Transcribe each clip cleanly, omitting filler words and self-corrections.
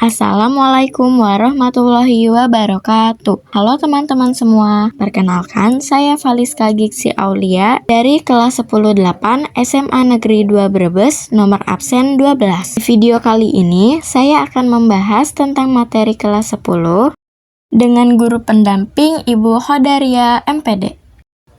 Assalamualaikum warahmatullahi wabarakatuh. Halo teman-teman semua, perkenalkan saya Valiska Giksi Aulia dari kelas 10-8 SMA Negeri 2 Brebes, nomor absen 12. Di video kali ini saya akan membahas tentang materi kelas 10 dengan guru pendamping Ibu Khodaria MPD.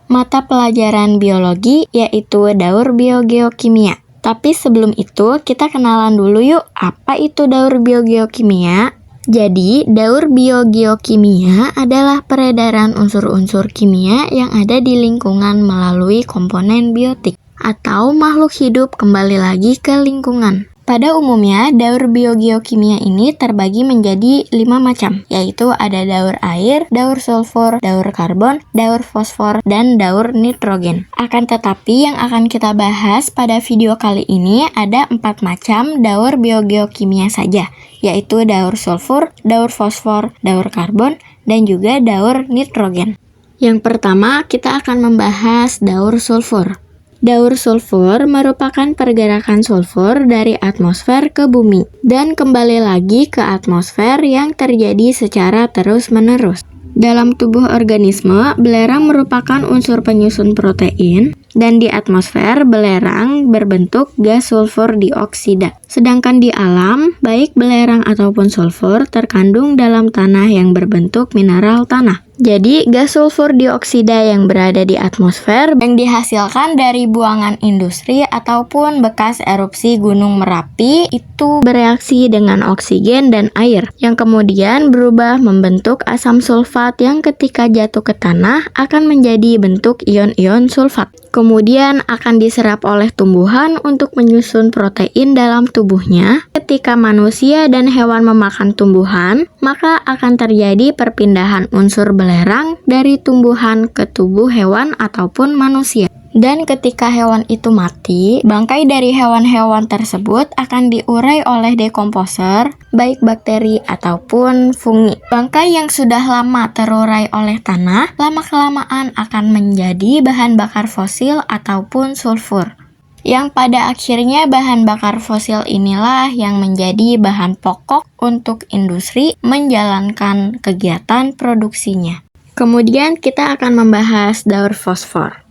Mata pelajaran biologi yaitu Daur Biogeokimia. Tapi sebelum itu, kita kenalan dulu yuk, apa itu daur biogeokimia? Jadi, daur biogeokimia adalah peredaran unsur-unsur kimia yang ada di lingkungan melalui komponen biotik atau makhluk hidup kembali lagi ke lingkungan. Pada umumnya, daur biogeokimia ini terbagi menjadi 5 macam, yaitu ada daur air, daur sulfur, daur karbon, daur fosfor, dan daur nitrogen. Akan tetapi yang akan kita bahas pada video kali ini ada 4 macam daur biogeokimia saja, yaitu daur sulfur, daur fosfor, daur karbon, dan juga daur nitrogen. Yang pertama, kita akan membahas daur sulfur. Daur sulfur merupakan pergerakan sulfur dari atmosfer ke bumi dan kembali lagi ke atmosfer yang terjadi secara terus-menerus. Dalam tubuh organisme, belerang merupakan unsur penyusun protein dan di atmosfer belerang berbentuk gas sulfur dioksida. Sedangkan di alam, baik belerang ataupun sulfur terkandung dalam tanah yang berbentuk mineral tanah. Jadi, gas sulfur dioksida yang berada di atmosfer yang dihasilkan dari buangan industri ataupun bekas erupsi Gunung Merapi itu bereaksi dengan oksigen dan air yang kemudian berubah membentuk asam sulfat yang ketika jatuh ke tanah akan menjadi bentuk ion-ion sulfat. Kemudian akan diserap oleh tumbuhan untuk menyusun protein dalam tubuhnya. Ketika manusia dan hewan memakan tumbuhan, maka akan terjadi perpindahan unsur belerang dari tumbuhan ke tubuh hewan ataupun manusia. Dan ketika hewan itu mati, bangkai dari hewan-hewan tersebut akan diurai oleh dekomposer, baik bakteri ataupun fungi. Bangkai yang sudah lama terurai oleh tanah, lama-kelamaan akan menjadi bahan bakar fosil ataupun sulfur. Yang pada akhirnya bahan bakar fosil inilah yang menjadi bahan pokok untuk industri menjalankan kegiatan produksinya. Kemudian kita akan membahas daur fosfor.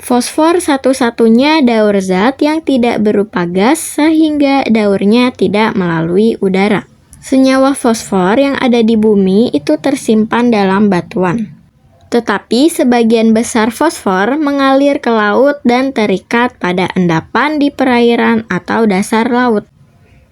Fosfor satu-satunya daur zat yang tidak berupa gas sehingga daurnya tidak melalui udara. Senyawa fosfor yang ada di bumi itu tersimpan dalam batuan. Tetapi sebagian besar fosfor mengalir ke laut dan terikat pada endapan di perairan atau dasar laut.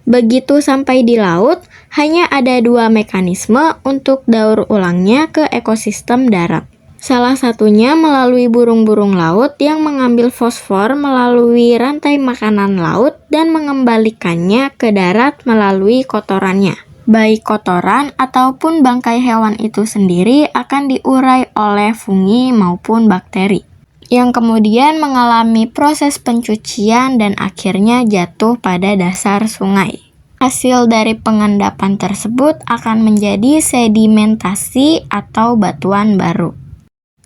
Begitu sampai di laut, hanya ada 2 mekanisme untuk daur ulangnya ke ekosistem darat. Salah satunya melalui burung-burung laut yang mengambil fosfor melalui rantai makanan laut dan mengembalikannya ke darat melalui kotorannya. Baik kotoran ataupun bangkai hewan itu sendiri akan diurai oleh fungi maupun bakteri, yang kemudian mengalami proses pencucian dan akhirnya jatuh pada dasar sungai. Hasil dari pengendapan tersebut akan menjadi sedimentasi atau batuan baru.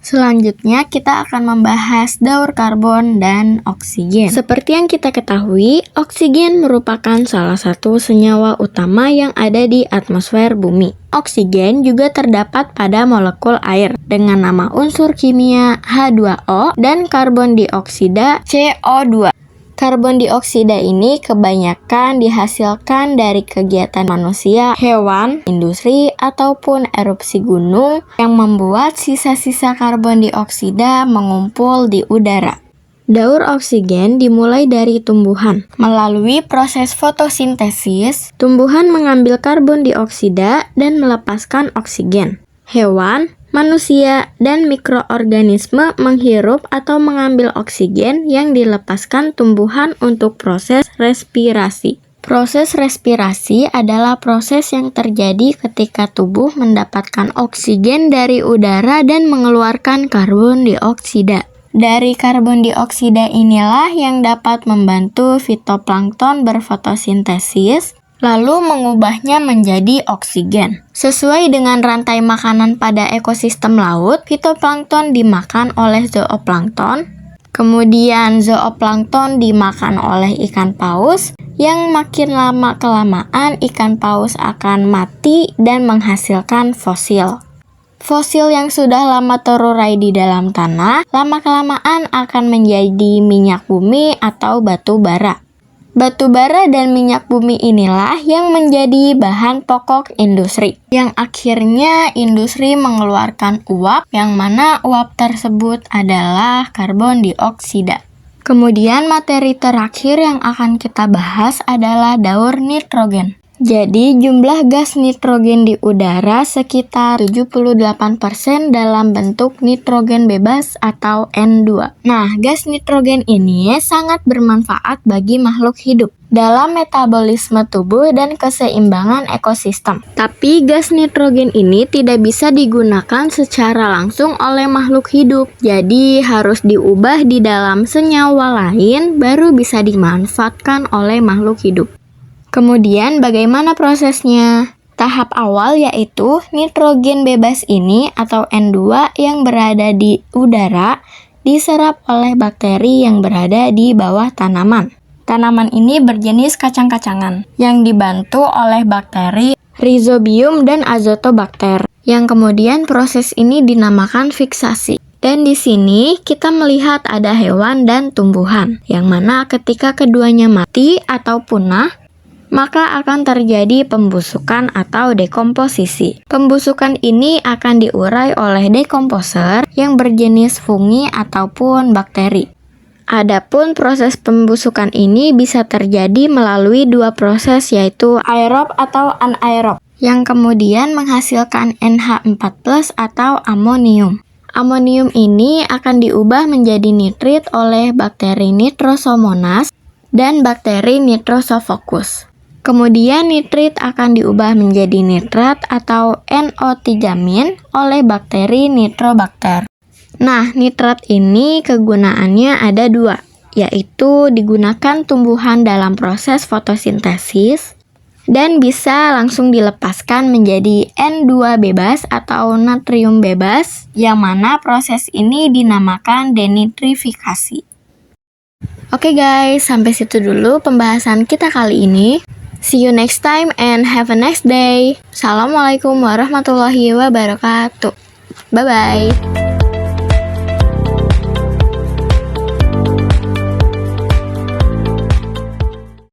Selanjutnya kita akan membahas daur karbon dan oksigen. Seperti yang kita ketahui, oksigen merupakan salah satu senyawa utama yang ada di atmosfer bumi. Oksigen juga terdapat pada molekul air dengan nama unsur kimia H2O dan karbon dioksida CO2. Karbon dioksida ini kebanyakan dihasilkan dari kegiatan manusia, hewan, industri, ataupun erupsi gunung yang membuat sisa-sisa karbon dioksida mengumpul di udara. Daur oksigen dimulai dari tumbuhan. Melalui proses fotosintesis, tumbuhan mengambil karbon dioksida dan melepaskan oksigen. Hewan, manusia, dan mikroorganisme menghirup atau mengambil oksigen yang dilepaskan tumbuhan untuk proses respirasi. Proses respirasi adalah proses yang terjadi ketika tubuh mendapatkan oksigen dari udara dan mengeluarkan karbon dioksida. Dari karbon dioksida inilah yang dapat membantu fitoplankton berfotosintesis, lalu mengubahnya menjadi oksigen. Sesuai dengan rantai makanan pada ekosistem laut, fitoplankton dimakan oleh zooplankton, Kemudian zooplankton dimakan oleh ikan paus, yang makin lama kelamaan ikan paus akan mati dan menghasilkan fosil. Fosil yang sudah lama terurai di dalam tanah, lama-kelamaan akan menjadi minyak bumi atau batu bara. Batu bara dan minyak bumi inilah yang menjadi bahan pokok industri, yang akhirnya industri mengeluarkan uap, yang mana uap tersebut adalah karbon dioksida. Kemudian materi terakhir yang akan kita bahas adalah daur nitrogen. Jadi jumlah gas nitrogen di udara sekitar 78% dalam bentuk nitrogen bebas atau N2. Nah, gas nitrogen ini sangat bermanfaat bagi makhluk hidup dalam metabolisme tubuh dan keseimbangan ekosistem. Tapi gas nitrogen ini tidak bisa digunakan secara langsung oleh makhluk hidup. Jadi harus diubah di dalam senyawa lain baru bisa dimanfaatkan oleh makhluk hidup. Kemudian bagaimana prosesnya? Tahap awal yaitu nitrogen bebas ini atau N2 yang berada di udara diserap oleh bakteri yang berada di bawah tanaman. Tanaman ini berjenis kacang-kacangan yang dibantu oleh bakteri Rhizobium dan Azotobacter, yang kemudian proses ini dinamakan fiksasi. Dan di sini kita melihat ada hewan dan tumbuhan, yang mana ketika keduanya mati atau punah, maka akan terjadi pembusukan atau dekomposisi. Pembusukan ini akan diurai oleh dekomposer yang berjenis fungi ataupun bakteri. Adapun proses pembusukan ini bisa terjadi melalui dua proses, yaitu aerob atau anaerob, yang kemudian menghasilkan NH4+ atau amonium. Amonium ini akan diubah menjadi nitrit oleh bakteri Nitrosomonas dan bakteri Nitrosophocus. Kemudian nitrit akan diubah menjadi nitrat atau NO3- oleh bakteri Nitrobacter. Nah, nitrat ini kegunaannya ada dua, yaitu digunakan tumbuhan dalam proses fotosintesis dan bisa langsung dilepaskan menjadi N2 bebas atau natrium bebas, yang mana proses ini dinamakan denitrifikasi. Oke guys, sampai situ dulu pembahasan kita kali ini. See you next time and have a nice day. Assalamualaikum warahmatullahi wabarakatuh. Bye-bye.